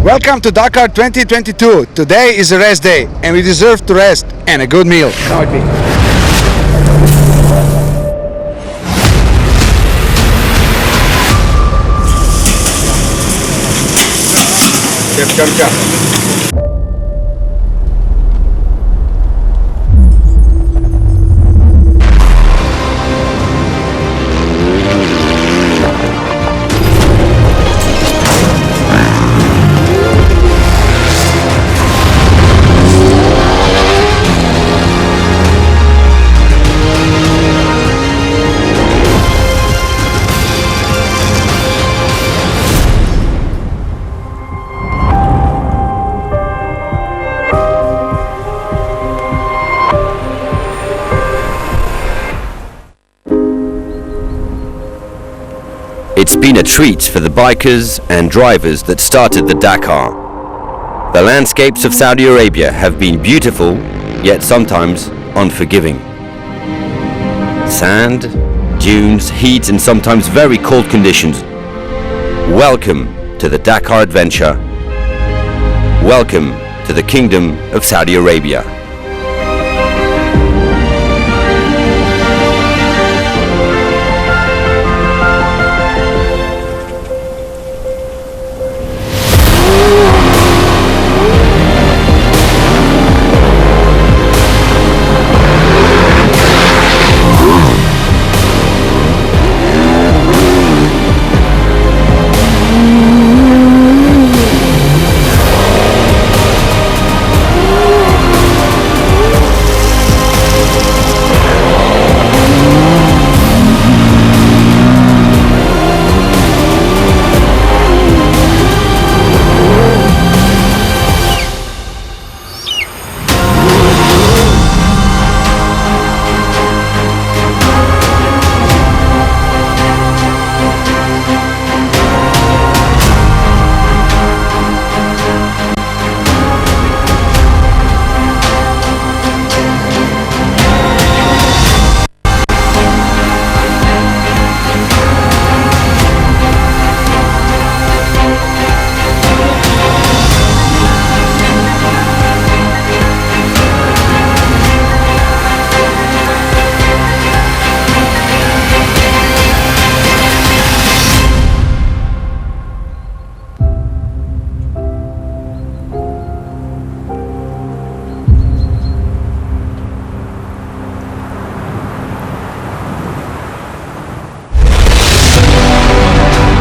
Welcome to Dakar 2022. Today is a rest day and we deserve to rest and a good meal. It's been a treat for the bikers and drivers that started the Dakar. The landscapes of Saudi Arabia have been beautiful, yet sometimes unforgiving. Sand, dunes, heat and sometimes very cold conditions. Welcome to the Dakar adventure. Welcome to the Kingdom of Saudi Arabia.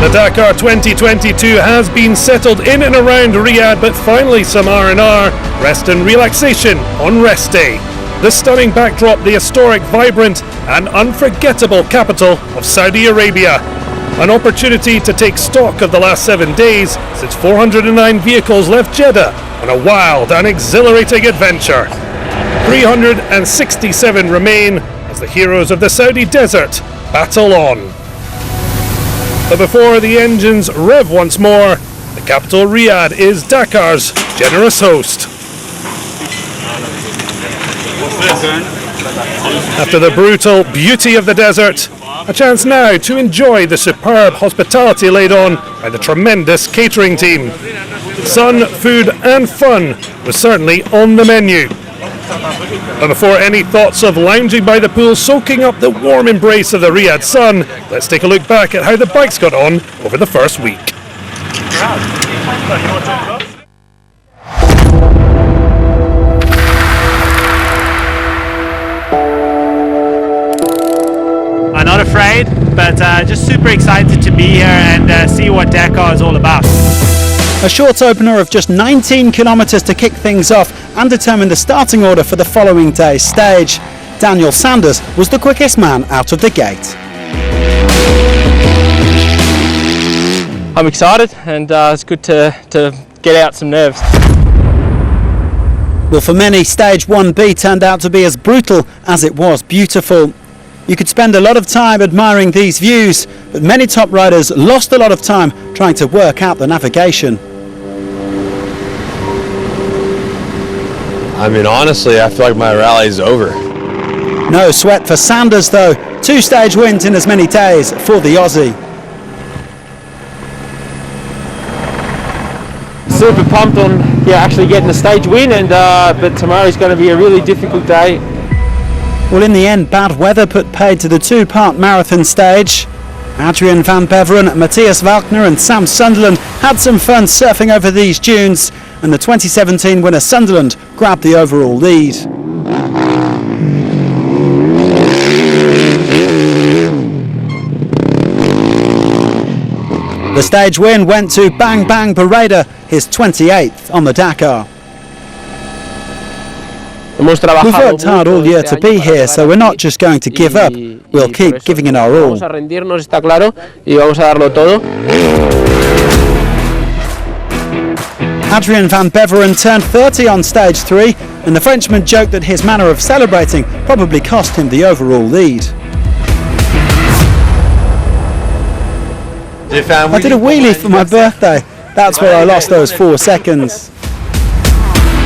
The Dakar 2022 has been settled in and around Riyadh, but finally some R&R, rest and relaxation on rest day. The stunning backdrop, the historic, vibrant and unforgettable capital of Saudi Arabia. An opportunity to take stock of the last 7 days since 409 vehicles left Jeddah on a wild and exhilarating adventure. 367 remain as the heroes of the Saudi desert battle on. But before the engines rev once more, the capital Riyadh is Dakar's generous host. After the brutal beauty of the desert, a chance now to enjoy the superb hospitality laid on by the tremendous catering team. Sun, food and fun was certainly on the menu. But before any thoughts of lounging by the pool, soaking up the warm embrace of the Riyadh sun, let's take a look back at how the bikes got on over the first week. I'm not afraid, but just super excited to be here and see what Dakar is all about. A short opener of just 19 kilometres to kick things off and determine the starting order for the following day's stage. Daniel Sanders was the quickest man out of the gate. I'm excited and it's good to get out some nerves. Well, for many, stage 1B turned out to be as brutal as it was beautiful. You could spend a lot of time admiring these views, but many top riders lost a lot of time trying to work out the navigation. I mean, honestly, I feel like my rally's over. No sweat for Sanders though. 2 stage wins in as many days for the Aussie. super pumped on actually getting the stage win, and but tomorrow's going to be a really difficult day. Well, in the end, bad weather put paid to the two-part marathon stage. Adrian van Beveren, Matthias Walkner and Sam Sunderland had some fun surfing over these dunes, and the 2017 winner Sunderland grabbed the overall lead. The stage win went to Bang Bang Barreda, his 28th on the Dakar. We've worked hard all year to be here, so we're not just going to give up. We'll keep giving it our all. Adrian van Beveren turned 30 on stage 3, and the Frenchman joked that his manner of celebrating probably cost him the overall lead. I did a wheelie for my birthday. That's where I lost those 4 seconds.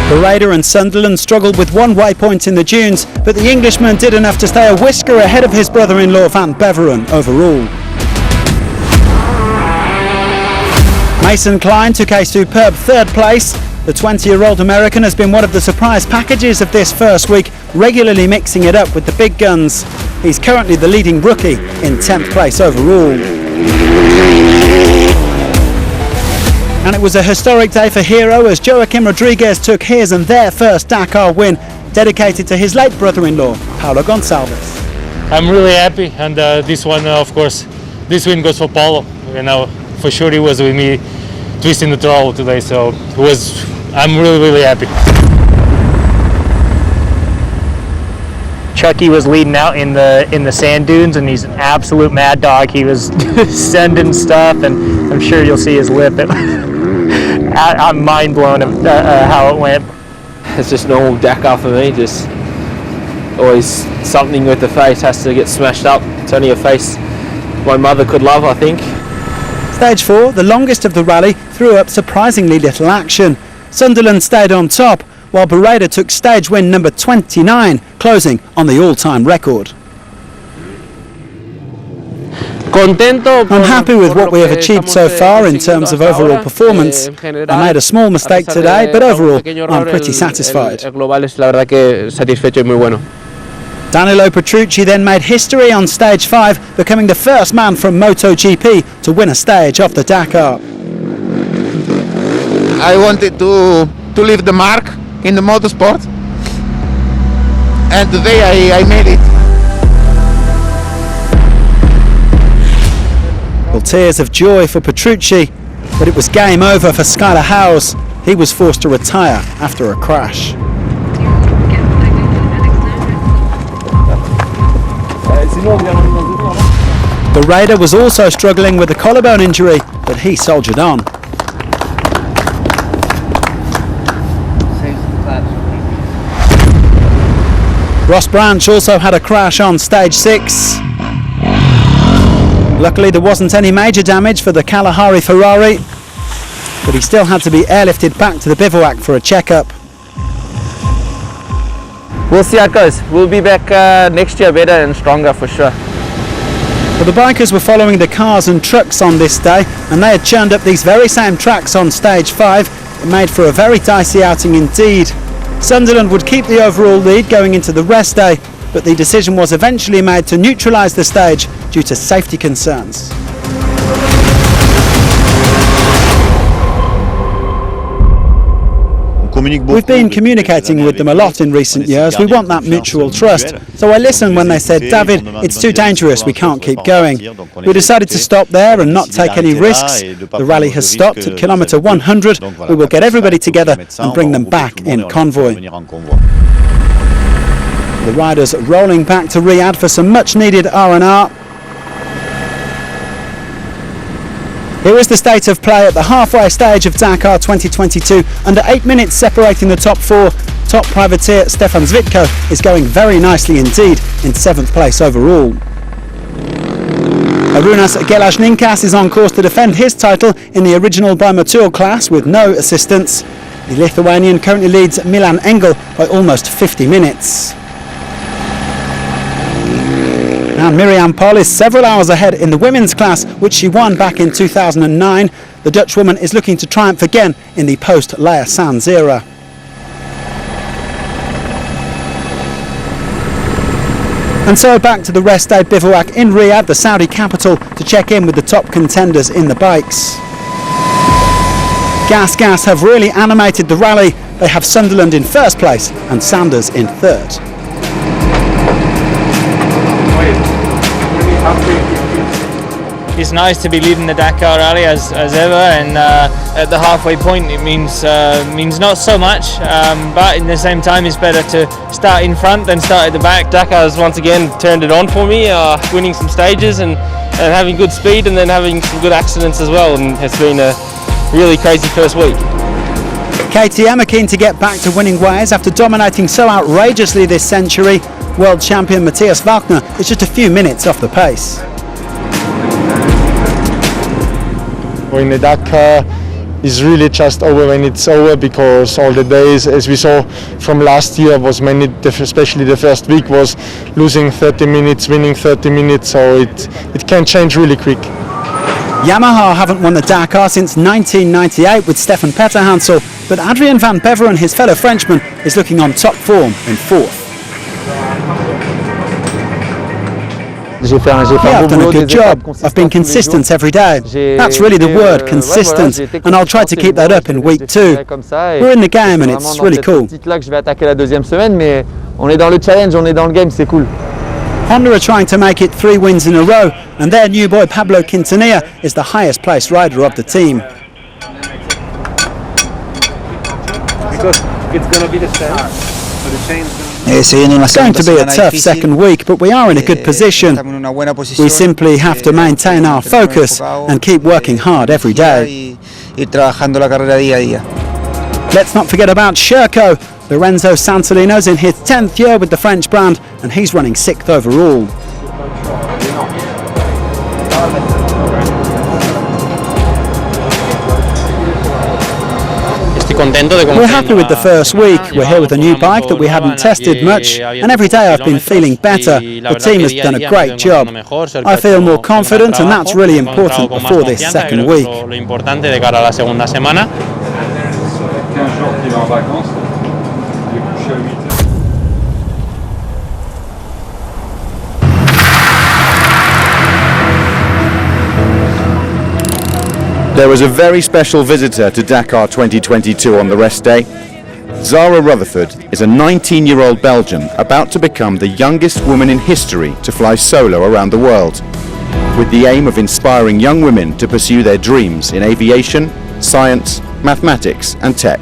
Barreda and Sunderland struggled with one waypoint in the dunes, but the Englishman did enough to stay a whisker ahead of his brother-in-law Van Beveren overall. Mason Klein took a superb 3rd place. The 20-year-old American has been one of the surprise packages of this first week, regularly mixing it up with the big guns. He's currently the leading rookie in 10th place overall. And it was a historic day for Hero as Joaquim Rodriguez took his and their first Dakar win, dedicated to his late brother-in-law, Paulo Gonçalves. I'm really happy, and this one, of course, this win goes for Paulo. You know, for sure he was with me twisting the throttle today, so I'm really happy. Chucky was leading out in the sand dunes, and he's an absolute mad dog. He was sending stuff, and I'm sure you'll see his lip. I'm mind blown of how it went. It's just normal Dakar for me. Just always something with the face has to get smashed up. It's only a face my mother could love, I think. Stage 4, the longest of the rally, threw up surprisingly little action. Sunderland stayed on top, while Barreda took stage win number 29, closing on the all-time record. I'm happy with what we have achieved so far in terms of overall performance. I made a small mistake today, but overall I'm pretty satisfied. Danilo Petrucci then made history on stage 5, becoming the first man from MotoGP to win a stage off the Dakar. I wanted to leave the mark in the motorsport, and today I made it. Well, tears of joy for Petrucci, but it was game over for Skylar Howes. He was forced to retire after a crash. Barreda was also struggling with a collarbone injury, but he soldiered on. Ross Branch also had a crash on stage 6. Luckily there wasn't any major damage for the Kalahari Ferrari, but he still had to be airlifted back to the bivouac for a checkup. We'll see how it goes. We'll be back next year better and stronger for sure. Well, the bikers were following the cars and trucks on this day, and they had churned up these very same tracks on stage 5. It made for a very dicey outing indeed. Sunderland would keep the overall lead going into the rest day, but the decision was eventually made to neutralise the stage due to safety concerns. We've been communicating with them a lot in recent years. We want that mutual trust. So I listened when they said, David, it's too dangerous, we can't keep going. We decided to stop there and not take any risks. The rally has stopped at kilometre 100. We will get everybody together and bring them back in convoy. The riders rolling back to Riyadh for some much needed R&R. Here is the state of play at the halfway stage of Dakar 2022. Under 8 minutes separating the top 4. Top privateer Stefan Zvitko is going very nicely indeed, in 7th place overall. Arunas Gelashninkas is on course to defend his title in the original Bimotor class with no assistance. The Lithuanian currently leads Milan Engel by almost 50 minutes. And Miriam Pol is several hours ahead in the women's class, which she won back in 2009. The Dutch woman is looking to triumph again in the post-Leia Sands era. And so back to the rest day bivouac in Riyadh, the Saudi capital, to check in with the top contenders in the bikes. Gas have really animated the rally. They have Sunderland in first place and Sanders in third. It's nice to be leading the Dakar rally as ever, and at the halfway point it means not so much, but in the same time it's better to start in front than start at the back. Dakar has once again turned it on for me, winning some stages and having good speed and then having some good accidents as well, and it's been a really crazy first week. KTM are keen to get back to winning ways after dominating so outrageously this century. World champion Matthias Wagner is just a few minutes off the pace. When the Dakar is really just over when it's over, because all the days, as we saw from last year, was mainly, especially the first week, was losing 30 minutes, winning 30 minutes, so it can change really quick. Yamaha haven't won the Dakar since 1998 with Stefan Petterhansel, but Adrien van Beveren, his fellow Frenchman, is looking on top form in fourth. Yeah, I've done a good job. I've been consistent every day. That's really the word, consistent, and I'll try to keep that up in week 2. We're in the game and it's really cool. Honda are trying to make it 3 wins in a row, and their new boy Pablo Quintanilla is the highest placed rider of the team. Because it's going to be the same. So the chain's It's going to be a tough second week, but we are in a good position. We simply have to maintain our focus and keep working hard every day. Let's not forget about Sherco. Lorenzo Santolino's in his 10th year with the French brand, and he's running 6th overall. We're happy with the first week. We're here with a new bike that we hadn't tested much, and every day I've been feeling better. The team has done a great job. I feel more confident, and that's really important before this second week. There was a very special visitor to Dakar 2022 on the rest day. Zara Rutherford is a 19-year-old Belgian about to become the youngest woman in history to fly solo around the world, with the aim of inspiring young women to pursue their dreams in aviation, science, mathematics and tech.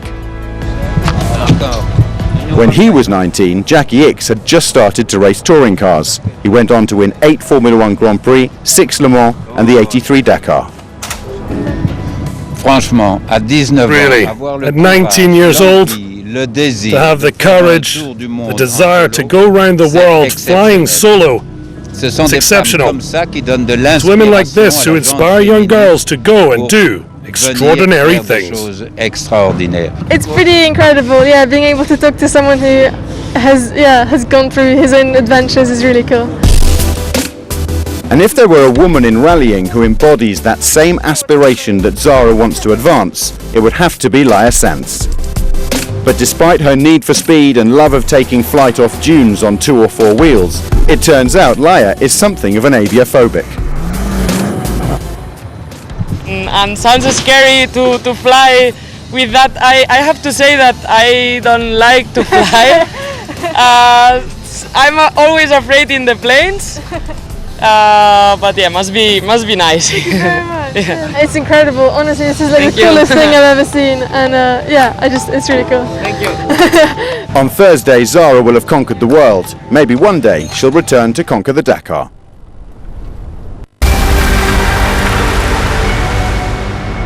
When he was 19, Jackie Ickx had just started to race touring cars. He went on to win 8 Formula 1 Grand Prix, 6 Le Mans and the 83 Dakar. Really, at 19 years old, to have the courage, the desire to go around the world flying solo, it's exceptional. It's women like this who inspire young girls to go and do extraordinary things. It's pretty incredible, yeah, being able to talk to someone who has gone through his own adventures is really cool. And if there were a woman in rallying who embodies that same aspiration that Zara wants to advance, it would have to be Leia Sands. But despite her need for speed and love of taking flight off dunes on 2 or 4 wheels, it turns out Leia is something of an aviophobic. And sounds scary to fly with that. I have to say that I don't like to fly. I'm always afraid in the planes. But yeah, must be nice. Thank you very much. Yeah. It's incredible. Honestly, this is like the coolest thing I've ever seen, and it's really cool. Thank you. On Thursday, Zara will have conquered the world. Maybe one day she'll return to conquer the Dakar.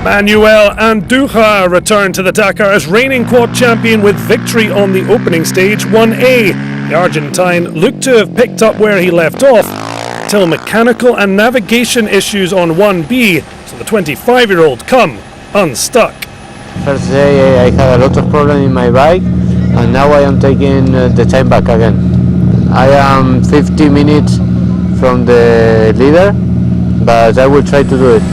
Manuel Andújar returned to the Dakar as reigning quad champion with victory on the opening stage 1A. The Argentine looked to have picked up where he left off, till mechanical and navigation issues on 1B, so the 25-year-old come unstuck. First day I had a lot of problems in my bike, and now I am taking the time back again. I am 50 minutes from the leader, but I will try to do it.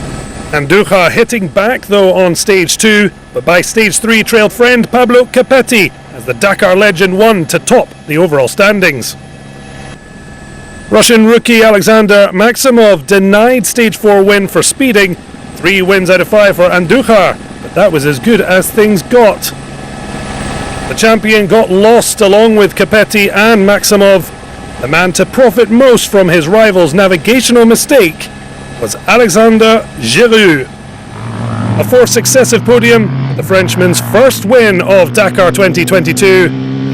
Andújar hitting back though on stage 2, but by stage 3 trailed friend Pablo Capetti as the Dakar legend won to top the overall standings. Russian rookie Alexander Maximov denied stage 4 win for speeding, 3 wins out of 5 for Andújar, but that was as good as things got. The champion got lost along with Capetti and Maximov. The man to profit most from his rival's navigational mistake was Alexander Giroux. A 4th successive podium, the Frenchman's first win of Dakar 2022.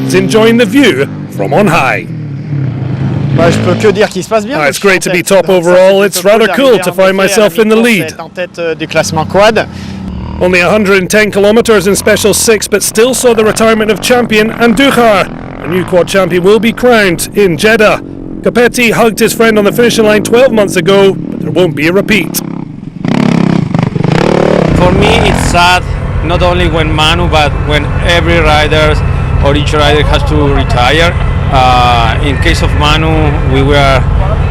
He's enjoying the view from on high. It's great to be top overall. It's rather cool to find myself in the lead. Only 110 kilometers in Special 6, but still saw the retirement of champion Andújar. A new quad champion will be crowned in Jeddah. Capetti hugged his friend on the finishing line 12 months ago, but there won't be a repeat. For me, it's sad, not only when Manu, but when every rider or each rider has to retire. In case of Manu, we were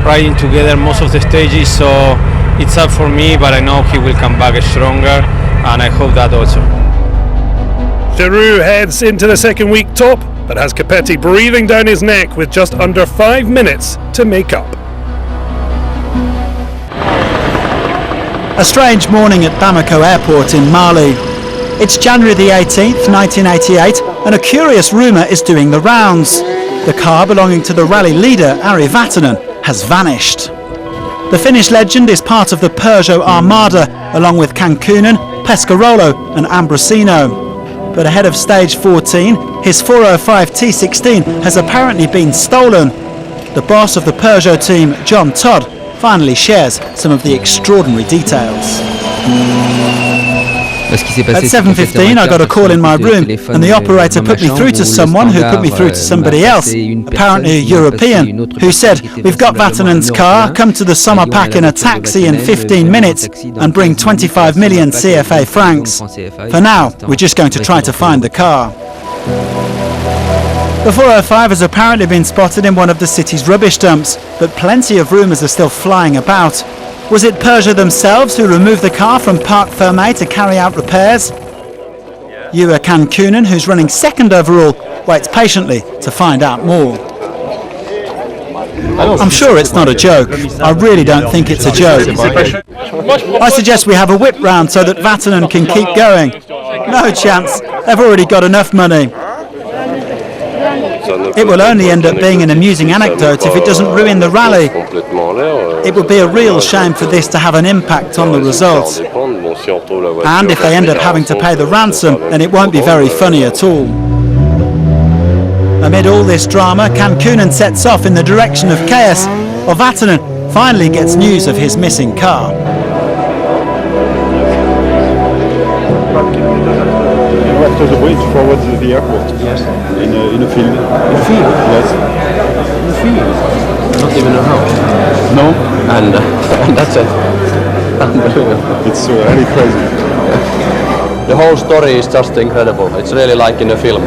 riding together most of the stages, so it's sad for me, but I know he will come back stronger, and I hope that also. Giroux heads into the second week top, but has Capetti breathing down his neck with just under 5 minutes to make up. A strange morning at Bamako Airport in Mali. It's January the 18th, 1988, and a curious rumour is doing the rounds. The car belonging to the rally leader, Ari Vatanen, has vanished. The Finnish legend is part of the Peugeot Armada, along with Cancunen, Pescarolo and Ambrosino. But ahead of stage 14, his 405 T16 has apparently been stolen. The boss of the Peugeot team, John Todd, finally shares some of the extraordinary details. At 7:15 I got a call in my room and the operator put me through to someone who put me through to somebody else, apparently a European, who said, "We've got Vatanen's car, come to the summer pack in a taxi in 15 minutes and bring 25 million CFA francs. For now, we're just going to try to find the car." The 405 has apparently been spotted in one of the city's rubbish dumps, but plenty of rumours are still flying about. Was it Peugeot themselves who removed the car from Parc Fermé to carry out repairs? Ewa Cancunen, who's running second overall, waits patiently to find out more. I'm sure it's not a joke. I really don't think it's a joke. I suggest we have a whip round so that Vatanen can keep going. No chance. They've already got enough money. It will only end up being an amusing anecdote if it doesn't ruin the rally. It would be a real shame for this to have an impact on the results. And if they end up having to pay the ransom, then it won't be very funny at all. Amid all this drama, Cancunen sets off in the direction of chaos, while Vatanen finally gets news of his missing car. After the bridge forward to the airport. Yes. In a field. In a field? Yes. In a field? Not even a house? No. And that's it. Unbelievable. It's really crazy. The whole story is just incredible. It's really like in a film.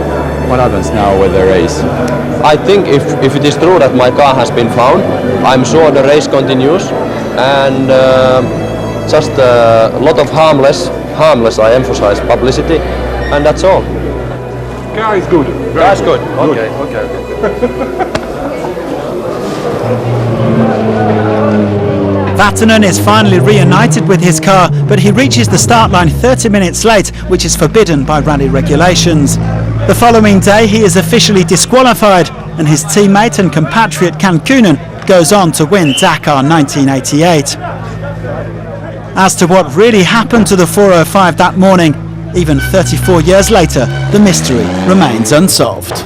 What happens now with the race? I think if it is true that my car has been found, I'm sure the race continues, and just a lot of harmless, I emphasize, publicity, and that's all. Car is good. Car is good. Okay. Vatanen is finally reunited with his car, but he reaches the start line 30 minutes late, which is forbidden by rally regulations. The following day he is officially disqualified, and his teammate and compatriot Cancunen goes on to win Dakar 1988. As to what really happened to the 405 that morning, even 34 years later, the mystery remains unsolved.